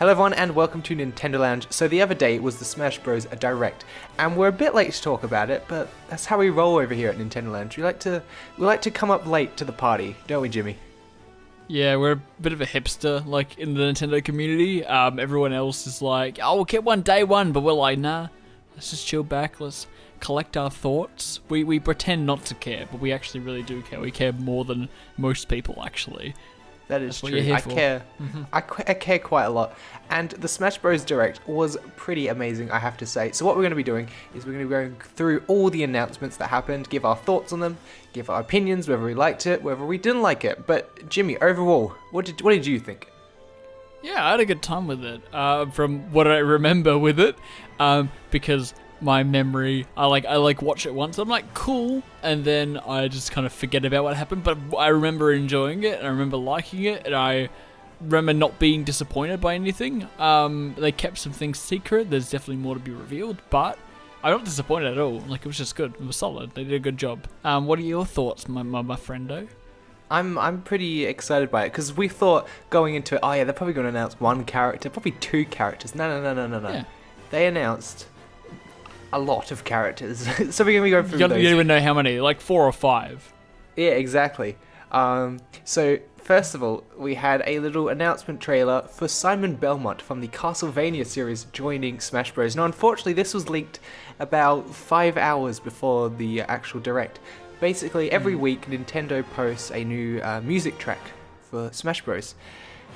Hello everyone and welcome to Nintendo Lounge. So the other day was the Smash Bros. Direct, and we're a bit late to talk about it, but that's how we roll over here at Nintendo Lounge. We like to come up late to the party, don't we, Jimmy? Yeah, we're a bit of a hipster, like, in the Nintendo community. Everyone else is like, oh, we'll get one day one, but we're like, nah, let's just chill back, let's collect our thoughts. We pretend not to care, but we actually really do care. We care more than most people, actually. That is true. I care. I care quite a lot. And the Smash Bros. Direct was pretty amazing, I have to say. So what we're going to be doing is we're going to be going through all the announcements that happened, give our thoughts on them, give our opinions, whether we liked it, whether we didn't like it. But Jimmy, overall, what did you think? Yeah, I had a good time with it. From what I remember with it, because my memory, I watch it once, I'm like, cool, and then I just kind of forget about what happened, but I remember enjoying it, and I remember liking it, and I remember not being disappointed by anything. They kept some things secret, there's definitely more to be revealed, but I'm not disappointed at all. Like, it was just good, it was solid, they did a good job. What are your thoughts, my friendo? I'm pretty excited by it, because we thought going into it, oh yeah, they're probably going to announce one character, probably two characters. No. Yeah. They announced a lot of characters. So we're going to go through those. You don't even know how many, like 4 or 5. Yeah, exactly. So first of all, we had a little announcement trailer for Simon Belmont from the Castlevania series joining Smash Bros. Now, unfortunately, this was leaked about 5 hours before the actual Direct. Basically, every week, Nintendo posts a new music track for Smash Bros.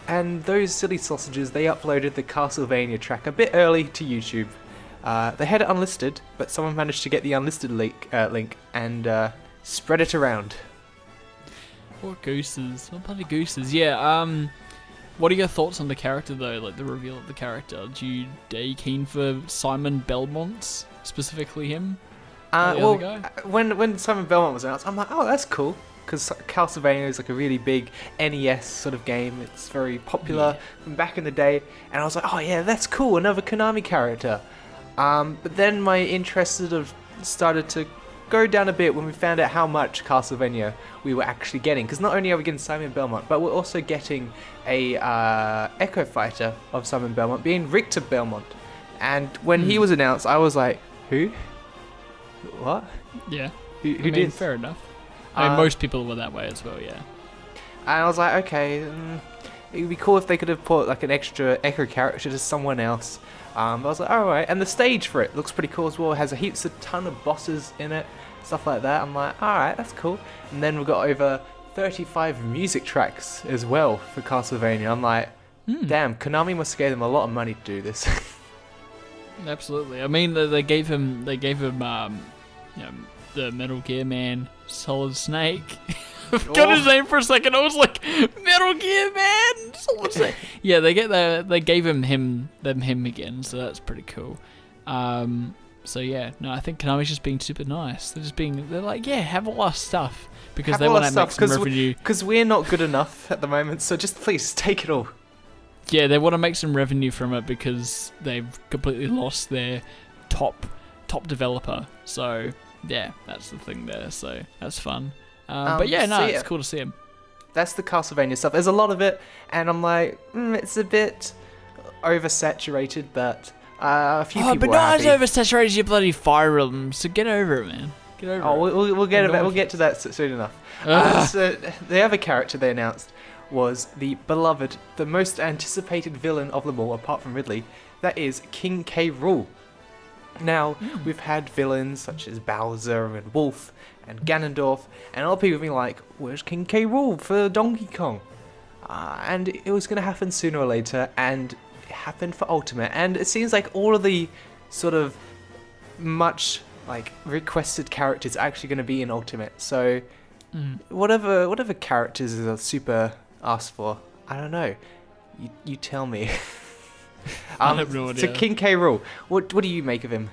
And those silly sausages, they uploaded the Castlevania track a bit early to YouTube. They had it unlisted, but someone managed to get the unlisted link and spread it around. What gooses? What bloody gooses? Yeah, what are your thoughts on the character, though? Like, the reveal of the character? Are you keen for Simon Belmont, specifically him? When Simon Belmont was announced, I'm like, oh, that's cool. Because Castlevania is like a really big NES sort of game. It's very popular from back in the day. And I was like, oh yeah, that's cool, another Konami character. But then my interest sort of started to go down a bit when we found out how much Castlevania we were actually getting. Because not only are we getting Simon Belmont, but we're also getting a Echo Fighter of Simon Belmont, being Richter Belmont. And when he was announced, I was like, who? What? Yeah. Who did? Fair enough. I mean, most people were that way as well, yeah. And I was like, okay, it would be cool if they could have put like an extra Echo character to someone else. I was like, alright, and the stage for it looks pretty cool as well. It has a ton of bosses in it, stuff like that. I'm like, alright, that's cool. And then we've got over 35 music tracks as well for Castlevania. I'm like, damn, Konami must have gave them a lot of money to do this. Absolutely. I mean, they gave him, the Metal Gear Man, Solid Snake. I forgot his name for a second. I was like, Metal Gear Man, Solid Snake. Yeah, they gave him again, so that's pretty cool. So yeah, no, I think Konami's just being super nice. They're like, yeah, have all our stuff because they want to make some revenue. Because we're not good enough at the moment, so just please take it all. Yeah, they want to make some revenue from it because they've completely lost their top developer. So yeah, that's the thing there. So that's fun. But yeah, no, it's cool to see him. That's the Castlevania stuff. There's a lot of it, and I'm like, it's a bit oversaturated, but a few people but not as oversaturated as your bloody Fire Emblem, so get over it, man. Get over it. We'll get to that soon enough. So the other character they announced was the beloved, the most anticipated villain of them all, apart from Ridley. That is King K Rool. Now, we've had villains such as Bowser and Wolf and Ganondorf, and a lot of people have been like, where's King K Rool for Donkey Kong? And it was going to happen sooner or later, and it happened for Ultimate, and it seems like all of the sort of much like requested characters are actually going to be in Ultimate, so whatever characters are super asked for, I don't know, you tell me. I have no idea. So King K Rool, what do you make of him?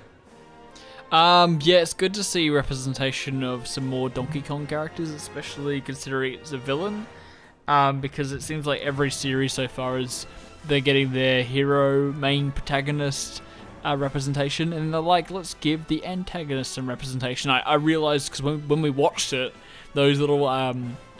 Yeah, it's good to see representation of some more Donkey Kong characters, especially considering it's a villain. Because it seems like every series so far they're getting their hero, main protagonist representation, and they're like, let's give the antagonist some representation. I realized because when we watched it, those little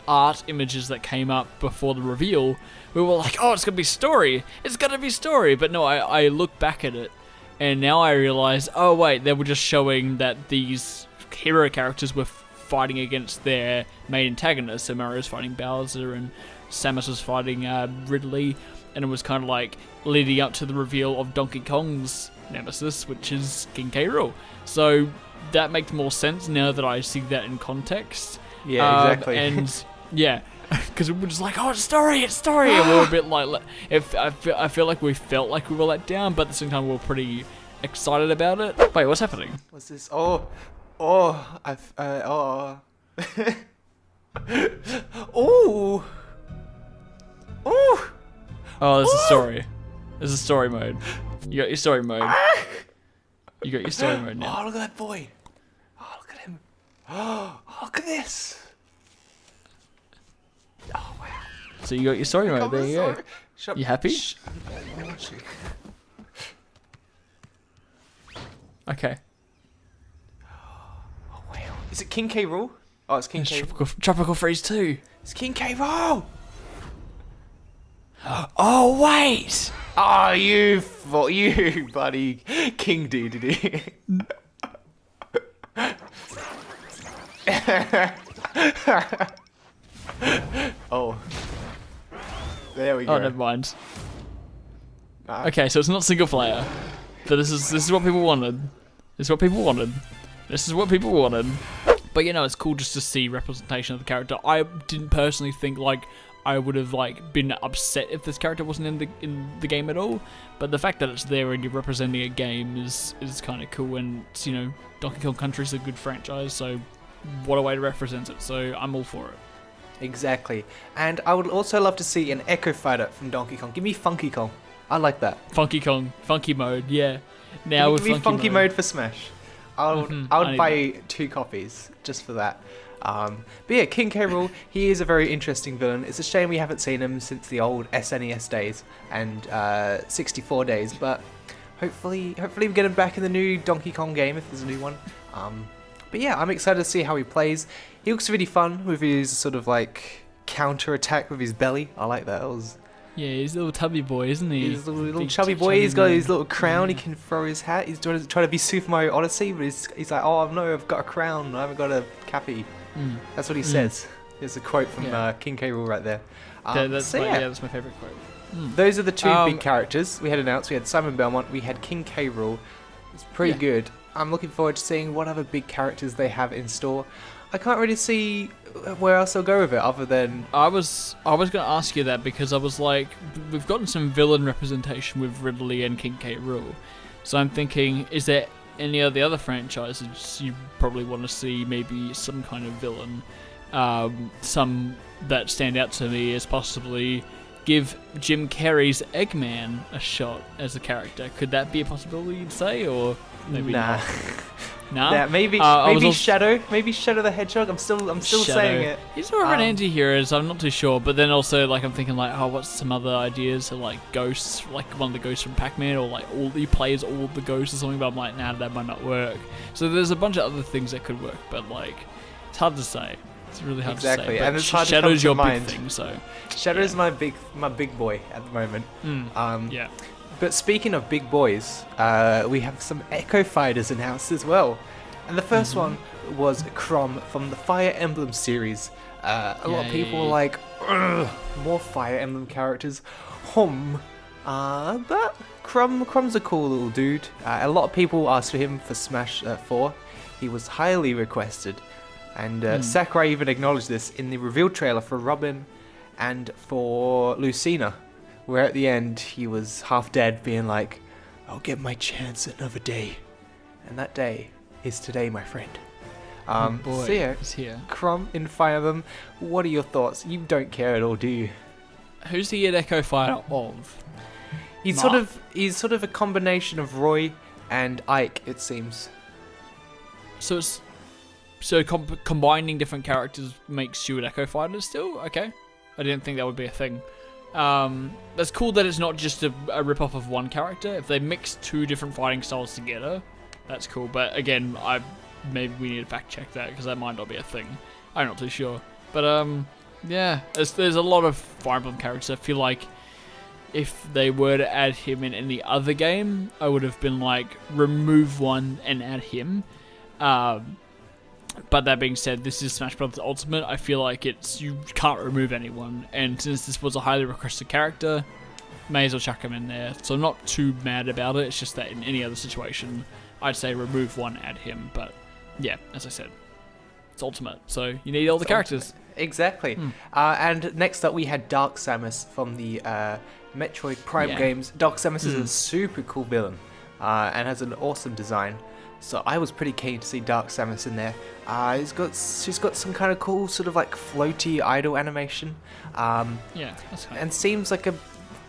art images that came up before the reveal, we were like, oh, it's gonna be story. It's gonna be story. But no, I look back at it, and now I realize, oh wait, they were just showing that these hero characters were fighting against their main antagonists. So Mario's fighting Bowser, and Samus was fighting Ridley, and it was kind of like leading up to the reveal of Donkey Kong's nemesis, which is King K Rool. So that makes more sense now that I see that in context. Yeah, exactly. And yeah, because we were just like, oh, it's story, and we were a bit like, I feel like we felt like we were let down, but at the same time we were pretty excited about it. Wait, what's happening? What's this? Oh, oh, oh. Oh. Oh. Oh, there's a story. There's a story mode. You got your story mode. You got your story mode now. Oh, look at that boy. Oh, look at him. Oh, look at this. Oh, wow. So you got your story mode. There you go. Shut You happy? I'm watching. Okay. Oh, wow. Is it King K Rool? Oh, it's King It's K. Tropical Freeze 2. It's King K Rool. Oh, wait! Oh, you buddy. King Dedede. Oh. There we go. Oh, never mind. Nah. Okay, so it's not single player. But this is what people wanted. This is what people wanted. This is what people wanted. But you know, it's cool just to see representation of the character. I didn't personally think like I would have like been upset if this character wasn't in the game at all. But the fact that it's there and you're representing a game is kind of cool. And you know, Donkey Kong Country is a good franchise, so what a way to represent it. So I'm all for it. Exactly. And I would also love to see an Echo Fighter from Donkey Kong. Give me Funky Kong. I like that. Funky Kong, funky mode, yeah. Now with give me funky mode for Smash. I would buy 2 copies just for that. But yeah, King K Rool, he is a very interesting villain. It's a shame we haven't seen him since the old SNES days and 64 days, but hopefully we get him back in the new Donkey Kong game if there's a new one. But yeah, I'm excited to see how he plays. He looks really fun with his sort of like counter attack with his belly. I like that. Yeah, he's a little tubby boy, isn't he? He's a little chubby boy. He's got his little crown. He can throw his hat. He's trying to be Super Mario Odyssey, but he's like, oh no, I've got a crown. I haven't got a cappy. That's what he says. There's a quote from King K Rool right there. That's my favorite quote. Those are the 2 big characters we had announced. We had Simon Belmont. We had King K Rool. It's pretty good. I'm looking forward to seeing what other big characters they have in store. I can't really see where else they'll go with it other than... I was going to ask you that because I was like, we've gotten some villain representation with Ridley and King K Rool. So I'm thinking, is there any of the other franchises you probably want to see maybe some kind of villain? Some that stand out to me is possibly give Jim Carrey's Eggman a shot as a character. Could that be a possibility you'd say, or maybe not? Nah? Yeah, maybe Shadow. Maybe Shadow the Hedgehog. I'm still saying it. He's more of an anti-hero, so I'm not too sure. But then also, like, I'm thinking, like, oh, what's some other ideas? So, like, ghosts, like one of the ghosts from Pac-Man, or like he plays all the ghosts or something. But I'm like, nah, that might not work. So there's a bunch of other things that could work, but like, it's hard to say. It's really hard to say. Exactly, and it's hard Shadow's to your come to big mind. thing, so Shadow's my big boy at the moment. yeah. But speaking of big boys, we have some Echo Fighters announced as well. And the first one was Chrom from the Fire Emblem series. A lot of people were like, more Fire Emblem characters. But Chrom's a cool little dude. A lot of people asked for him for Smash 4. He was highly requested. And Sakurai even acknowledged this in the reveal trailer for Robin and for Lucina, where at the end he was half dead, being like, I'll get my chance another day. And that day is today, my friend. Boy, so yeah, he's here. Chrom in Fire Emblem. What are your thoughts? You don't care at all, do you? Who's the Echo Fighter of? He's sort of a combination of Roy and Ike, it seems. So it's combining different characters makes you an Echo Fighter still? Okay. I didn't think that would be a thing. That's cool that it's not just a rip-off of one character. If they mix 2 different fighting styles together, that's cool. But again, maybe we need to fact check that because that might not be a thing. I'm not too sure. But Yeah, there's a lot of Fire Emblem characters. I feel like if they were to add him in any other game, I would have been like, remove one and add him. But that being said, this is Smash Bros. Ultimate. I feel like you can't remove anyone, and since this was a highly requested character, may as well chuck him in there. So I'm not too mad about it. It's just that in any other situation, I'd say remove one, add him. But yeah, as I said, it's Ultimate, so you need all the characters. Exactly. And next up, we had Dark Samus from the Metroid Prime games. Dark Samus is a super cool villain and has an awesome design. So I was pretty keen to see Dark Samus in there. She's got some kind of cool sort of like floaty idle animation. Yeah, that's fine. And seems like a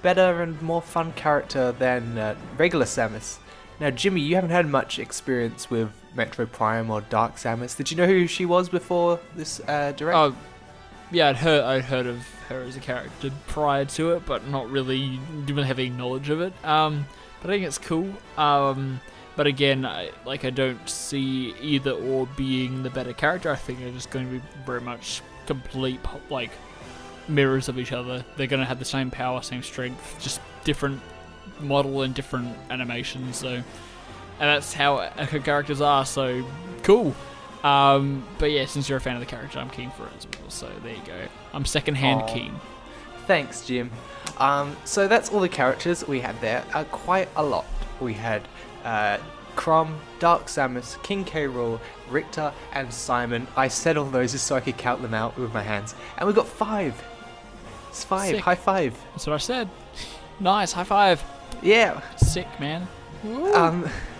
better and more fun character than regular Samus. Now, Jimmy, you haven't had much experience with Metroid Prime or Dark Samus. Did you know who she was before this direct? Oh, yeah, I'd heard of her as a character prior to it, but not really, didn't have any knowledge of it. But I think it's cool. But again, I don't see either or being the better character. I think they're just going to be very much complete like mirrors of each other. They're going to have the same power, same strength, just different model and different animations. So, and that's how Echo characters are. So cool. But yeah, since you're a fan of the character, I'm keen for it as well. So there you go. I'm secondhand keen. Thanks, Jim. So that's all the characters we had there. Quite a lot. We had Chrom, Dark Samus, King K Rool, Richter, and Simon. I said all those just so I could count them out with my hands. And we got 5. It's 5. Sick. High five. That's what I said. Nice. High five. Yeah. Sick, man.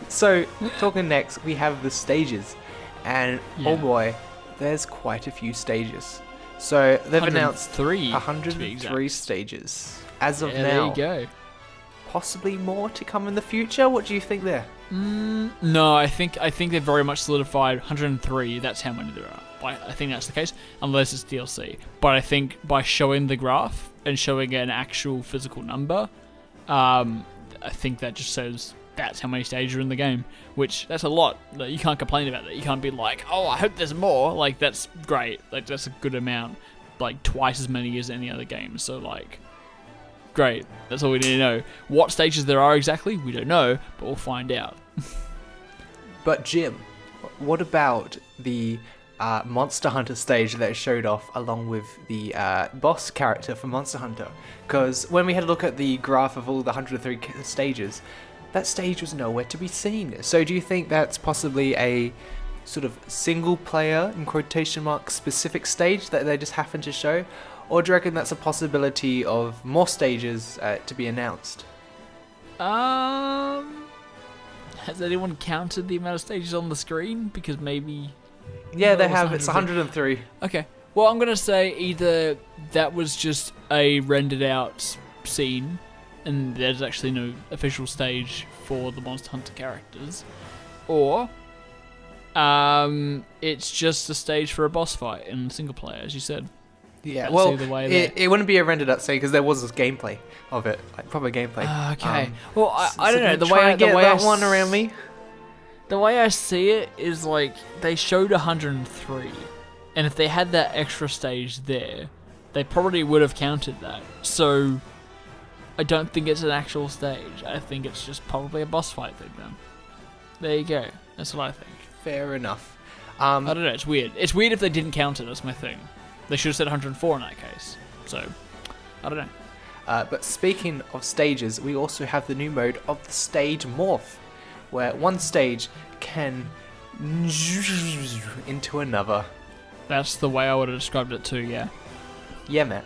So, talking next, we have the stages. And, oh boy, there's quite a few stages. So, they've announced 103 stages. As of now. There you go. Possibly more to come in the future? What do you think there? No, I think they've very much solidified 103. That's how many there are. I think that's the case, unless it's DLC. But I think by showing the graph and showing an actual physical number, I think that just says that's how many stages are in the game. Which, that's a lot. You can't complain about that. You can't be like, oh, I hope there's more. Like, that's great. Like, that's a good amount. Like, twice as many as any other game. So, like, great. That's all we need to know. What stages there are exactly, we don't know, but we'll find out. But Jim, what about the Monster Hunter stage that showed off along with the boss character for Monster Hunter? Because when we had a look at the graph of all the 103 stages, that stage was nowhere to be seen. So do you think that's possibly a sort of single player, in quotation marks, specific stage that they just happen to show? Or do you reckon that's a possibility of more stages to be announced? Has anyone counted the amount of stages on the screen? Because maybe... Yeah, they have. It's 103. Okay. Well, I'm going to say either that was just a rendered out scene and there's actually no official stage for the Monster Hunter characters, or it's just a stage for a boss fight in single player, as you said. Yeah, That's well, either way it wouldn't be a rendered out stage because there was this gameplay of it, like proper gameplay. Okay. Well, I don't know. The way one around me. The way I see it is like they showed 103, and if they had that extra stage there, they probably would have counted that. So I don't think it's an actual stage. I think it's just probably a boss fight thing then. There you go. That's what I think. Fair enough. I don't know. It's weird. It's weird if they didn't count it. That's my thing. They should have said 104 in that case. So, I don't know. But speaking of stages, we also have the new mode of the stage Morph, where one stage can into another. That's the way I would have described it too, yeah. Yeah, man.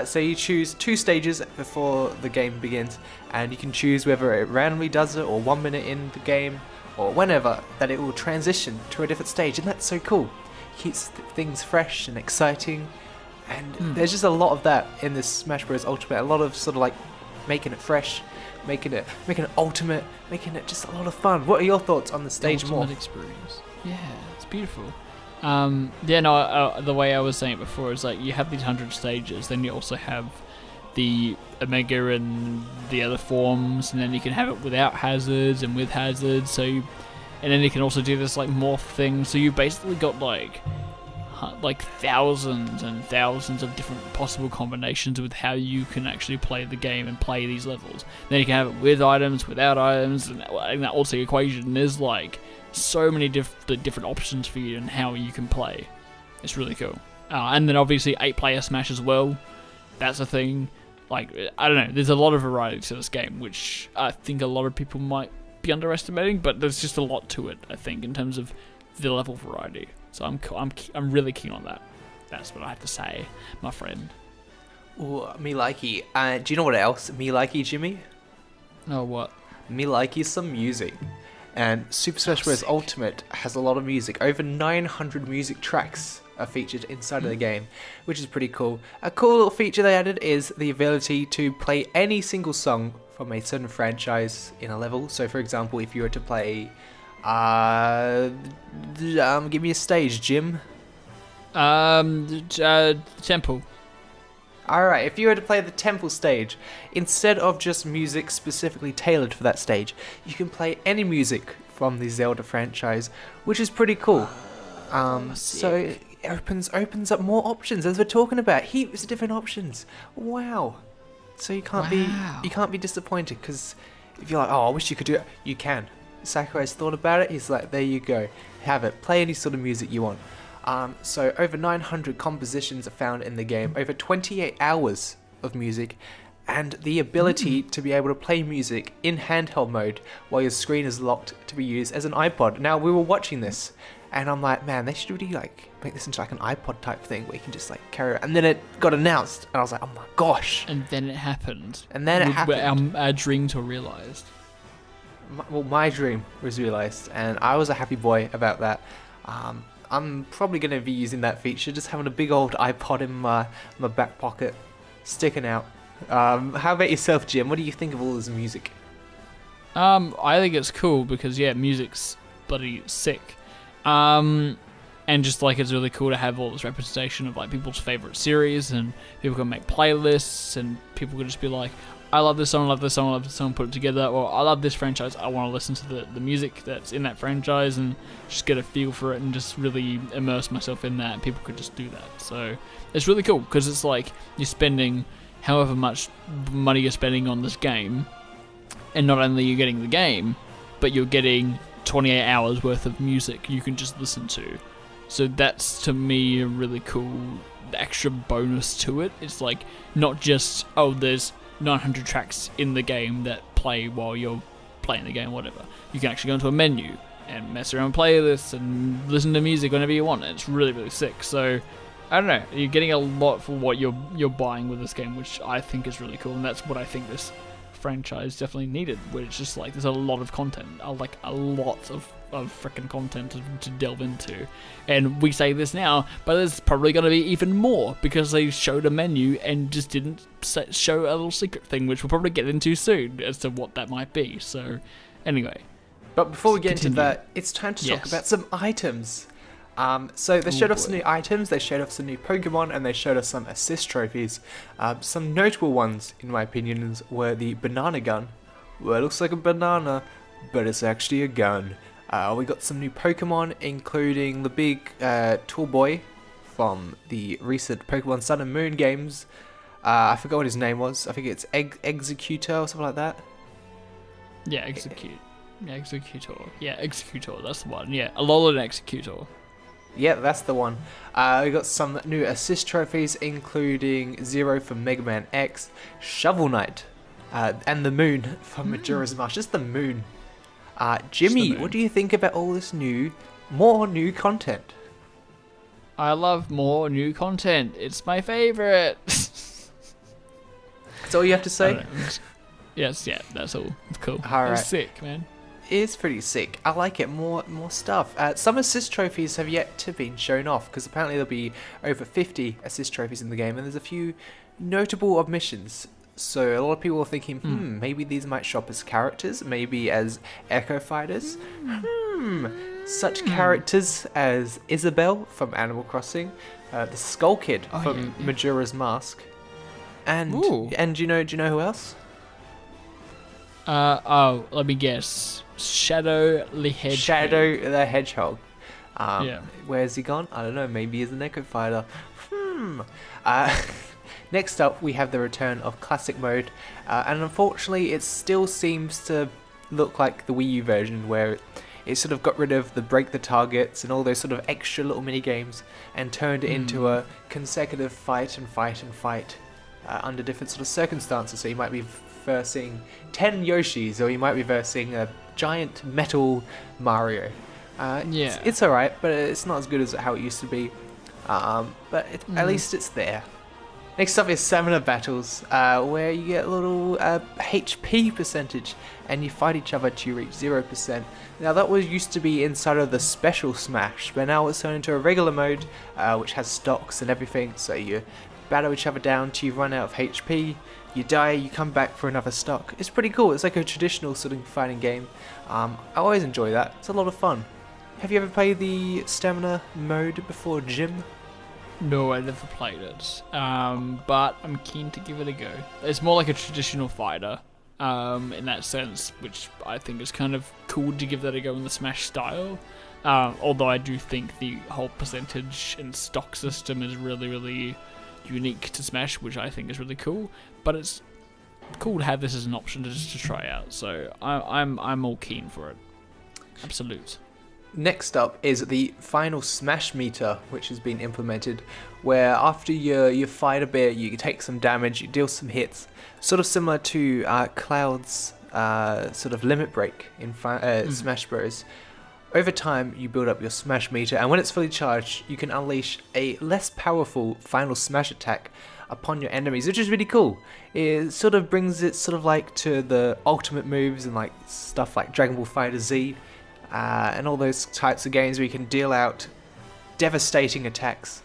So you choose 2 stages before the game begins, and you can choose whether it randomly does it or 1 minute in the game, or whenever that it will transition to a different stage, and that's so cool. Keeps things fresh and exciting, and there's just a lot of that in this Smash Bros. Ultimate. A lot of sort of like making it fresh, making it ultimate, making it just a lot of fun. What are your thoughts on the stage more? Ultimate experience. Yeah, it's beautiful. The way I was saying it before is like you have these 100 stages, then you also have the Omega and the other forms, and then you can have it without hazards and with hazards. And then you can also do this like morph thing. So you basically got like like thousands and thousands of different possible combinations with how you can actually play the game and play these levels. Then you can have it with items, without items, and that also equation is like so many different options for you and how you can play. It's really cool. And then obviously 8-player Smash as well. That's a thing. Like, I don't know, there's a lot of variety to this game, which I think a lot of people might be underestimating, but there's just a lot to it, I think, in terms of the level variety. So I'm really keen on that. That's what I have to say, my friend. Ooh, me likey. Do you know what else me likey, Jimmy? Oh, what? Me likey some music. And Super Smash Bros. Ultimate has a lot of music. Over 900 music tracks are featured inside of the game, which is pretty cool. A cool little feature they added is the ability to play any single song from a certain franchise in a level. So, for example, if you were to play, give me a stage, Jim. Temple. Alright, if you were to play the Temple stage, instead of just music specifically tailored for that stage, you can play any music from the Zelda franchise, which is pretty cool. So it opens up more options, as we're talking about. Heaps of different options. Wow. So you can't be disappointed, because if you're like, oh, I wish you could do it, you can. Sakurai's thought about it. He's like, there you go, have it. Play any sort of music you want. So over 900 compositions are found in the game, over 28 hours of music, and the ability to be able to play music in handheld mode while your screen is locked to be used as an iPod. Now, we were watching this, and I'm like, man, they should really like make this into like an iPod type thing where you can just like carry it. And then it got announced, and I was like, oh my gosh. And then it happened. Our dreams were realized. My dream was realized, and I was a happy boy about that. I'm probably going to be using that feature, just having a big old iPod in my back pocket, sticking out. How about yourself, Jim? What do you think of all this music? I think it's cool because, yeah, music's bloody sick. And just like it's really cool to have all this representation of like people's favorite series, and people can make playlists, and people can just be like, I love this song, I love this song, I love this song, put it together, or I love this franchise, I want to listen to the music that's in that franchise and just get a feel for it and just really immerse myself in that, and people could just do that. So it's really cool, because it's like you're spending however much money you're spending on this game, and not only are you getting the game, but you're getting 28 hours worth of music you can just listen to. So that's, to me, a really cool extra bonus to it. It's like, not just, oh, there's 900 tracks in the game that play while you're playing the game, whatever. You can actually go into a menu and mess around with playlists and listen to music whenever you want. It's really, really sick. So, I don't know, you're getting a lot for what you're buying with this game, which I think is really cool, and that's what I think this franchise definitely needed, where it's just like there's a lot of content, like a lot of freaking content to delve into. And we say this now, but there's probably going to be even more, because they showed a menu and just didn't show a little secret thing, which we'll probably get into soon as to what that might be. So anyway, but before we get into that, it's time to talk about some items. So they showed off some new items, they showed off some new Pokemon, and they showed us some assist trophies. Some notable ones, in my opinion, were the banana gun. Well, it looks like a banana, but it's actually a gun. We got some new Pokemon, including the big tall boy from the recent Pokemon Sun and Moon games. I forgot what his name was. I think it's Executor or something like that. Yeah, Executor. Yeah, Executor, that's the one. Yeah, Alolan Executor. Yeah, that's the one. We got some new assist trophies, including Zero from Mega Man X, Shovel Knight, and the Moon from Majora's Mask. Just the Moon. Jimmy, what do you think about all this more new content? I love more new content. It's my favorite. That's all you have to say? Yes, yeah, that's all. It's cool. All right. It's sick, man. Is pretty sick. I like it. More stuff. Some assist trophies have yet to be shown off, because apparently there'll be over 50 assist trophies in the game, and there's a few notable omissions. So a lot of people are thinking, maybe these might show up as characters, maybe as Echo Fighters. Such characters as Isabelle from Animal Crossing, the Skull Kid from Majora's Mask, and do you know who else? Let me guess. Shadow the Hedgehog. Shadow the Hedgehog. Yeah. Where's he gone? I don't know. Maybe he's an Echo Fighter. Uh, Next up, we have the return of Classic Mode, and unfortunately, it still seems to look like the Wii U version, where it sort of got rid of the break the targets and all those sort of extra little mini games, and turned it into a consecutive fight under different sort of circumstances. So you might be versing 10 Yoshis, or you might be versing a giant metal Mario. It's alright, but it's not as good as how it used to be. But at least it's there. Next up is Stamina Battles, where you get a little HP percentage, and you fight each other to reach 0%. Now that was used to be inside of the Special Smash, but now it's turned into a regular mode, which has stocks and everything, so you battle each other down till you run out of HP, you die, you come back for another stock. It's pretty cool. It's like a traditional sort of fighting game. I always enjoy that. It's a lot of fun. Have you ever played the Stamina mode before, Jim? No, I never played it, but I'm keen to give it a go. It's more like a traditional fighter, in that sense, which I think is kind of cool to give that a go in the Smash style. Although I do think the whole percentage and stock system is really, really unique to Smash, which I think is really cool. But it's cool to have this as an option to try out. So I'm all keen for it. Absolute. Next up is the final Smash meter, which has been implemented, where after you fight a bit, you take some damage, you deal some hits, sort of similar to Cloud's sort of limit break in Smash Bros. Over time, you build up your Smash meter, and when it's fully charged, you can unleash a less powerful final Smash attack upon your enemies, which is really cool. It sort of brings it sort of like to the ultimate moves and like stuff like Dragon Ball FighterZ. And all those types of games where you can deal out devastating attacks.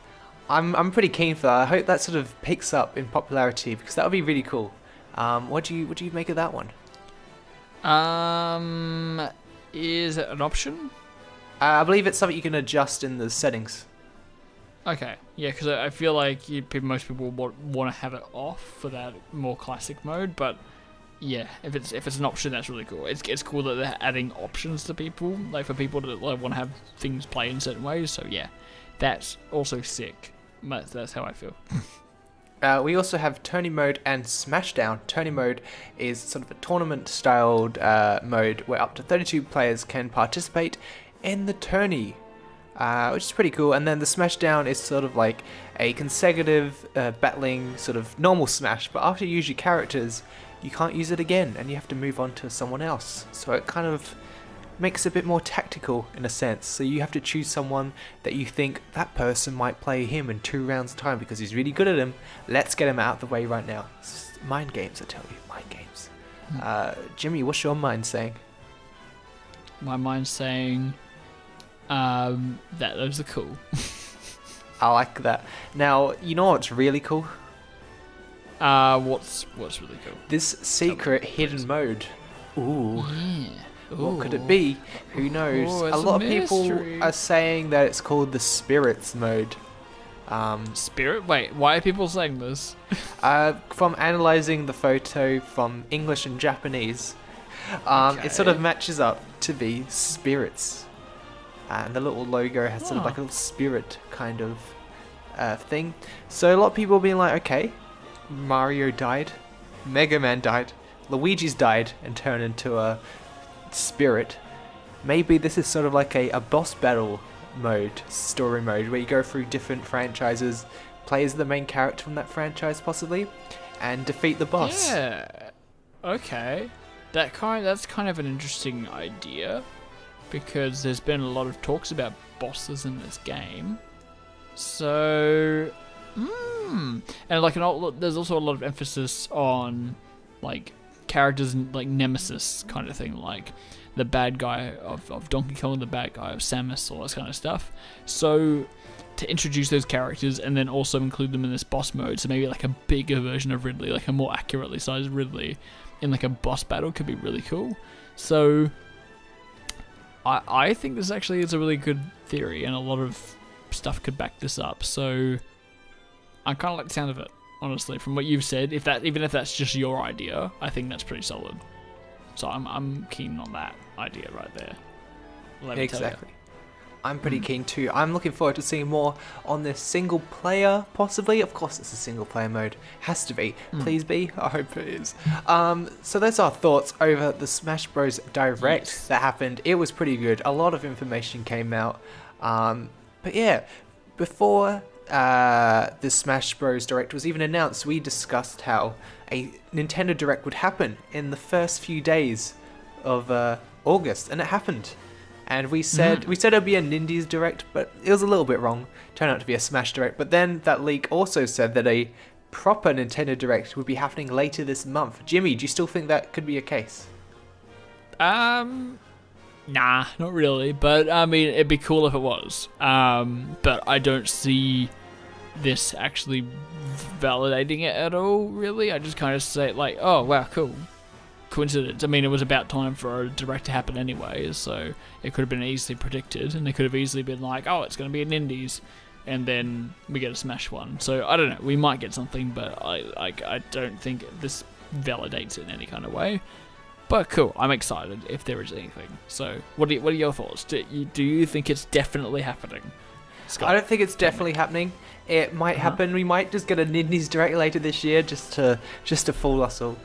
I'm pretty keen for that. I hope that sort of picks up in popularity, because that would be really cool. What do you make of that one? Is it an option? I believe it's something you can adjust in the settings. Okay, yeah, because I feel like most people want to have it off for that more classic mode, but yeah, if it's an option, that's really cool. It's cool that they're adding options to people, like for people that like, want to have things play in certain ways. So yeah, that's also sick. That's how I feel. We also have Tourney Mode and Smashdown. Tourney Mode is sort of a tournament-styled mode where up to 32 players can participate in the tourney, which is pretty cool. And then the Smashdown is sort of like a consecutive battling sort of normal Smash, but after you use your characters, you can't use it again, and you have to move on to someone else. So it kind of makes it a bit more tactical in a sense. So you have to choose someone that you think that person might play him in 2 rounds time because he's really good at him. Let's get him out of the way right now. It's mind games, I tell you, mind games. Jimmy, what's your mind saying? My mind's saying that those are cool. I like that. Now, you know what's really cool? What's really cool? This secret hidden mode. Ooh. Yeah. What could it be? Who knows? Ooh, a lot of mystery. people are saying that it's called the Spirits mode. Spirit? Wait, why are people saying this? From analysing the photo from English and Japanese, it sort of matches up to the spirits. And the little logo has sort of like a little spirit kind of thing. So a lot of people are being like, okay, Mario died, Mega Man died, Luigi's died and turned into a spirit. Maybe this is sort of like a boss battle mode, story mode, where you go through different franchises, play as the main character from that franchise possibly, and defeat the boss. Yeah. Okay. That's kind of an interesting idea, because there's been a lot of talks about bosses in this game. So, and like there's also a lot of emphasis on like characters like Nemesis kind of thing, like the bad guy of Donkey Kong, the bad guy of Samus, all that kind of stuff. So to introduce those characters and then also include them in this boss mode, so maybe like a bigger version of Ridley, like a more accurately sized Ridley in like a boss battle, could be really cool. So I think this actually is a really good theory, and a lot of stuff could back this up. So I kind of like the sound of it, honestly, from what you've said. Even if that's just your idea, I think that's pretty solid. So I'm keen on that idea right there. Exactly. I'm pretty keen too. I'm looking forward to seeing more on this single player, possibly. Of course, it's a single player mode. Has to be. Please be. I hope it is. So that's our thoughts over the Smash Bros. Direct that happened. It was pretty good. A lot of information came out. But yeah, before the Smash Bros. Direct was even announced, we discussed how a Nintendo Direct would happen in the first few days of August, and it happened. And we said it'd be a Nindies Direct, but it was a little bit wrong. Turned out to be a Smash Direct. But then that leak also said that a proper Nintendo Direct would be happening later this month. Jimmy, do you still think that could be a case? Nah, not really. But I mean, it'd be cool if it was. But I don't see this actually validating it at all, really. I just kind of say like, oh wow, cool. Coincidence. I mean, it was about time for a direct to happen anyway, so it could have been easily predicted, and they could have easily been like, oh, it's going to be an Indies, and then we get a Smash one. So I don't know, we might get something, but I don't think this validates it in any kind of way. But cool, I'm excited if there is anything. So what are your thoughts? Do you think it's definitely happening, Scott? I don't think it's definitely happening. It might happen. We might just get a Nindies Direct later this year, just to fool us all.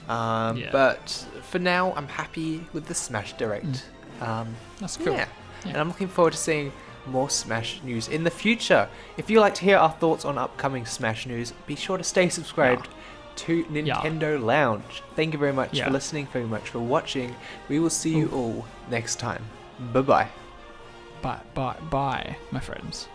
But for now, I'm happy with the Smash Direct. That's cool. Yeah. And I'm looking forward to seeing more Smash news in the future. If you'd like to hear our thoughts on upcoming Smash news, be sure to stay subscribed to Nintendo Lounge. Thank you very much for listening, very much for watching. We will see you all next time. Bye-bye. Bye, my friends.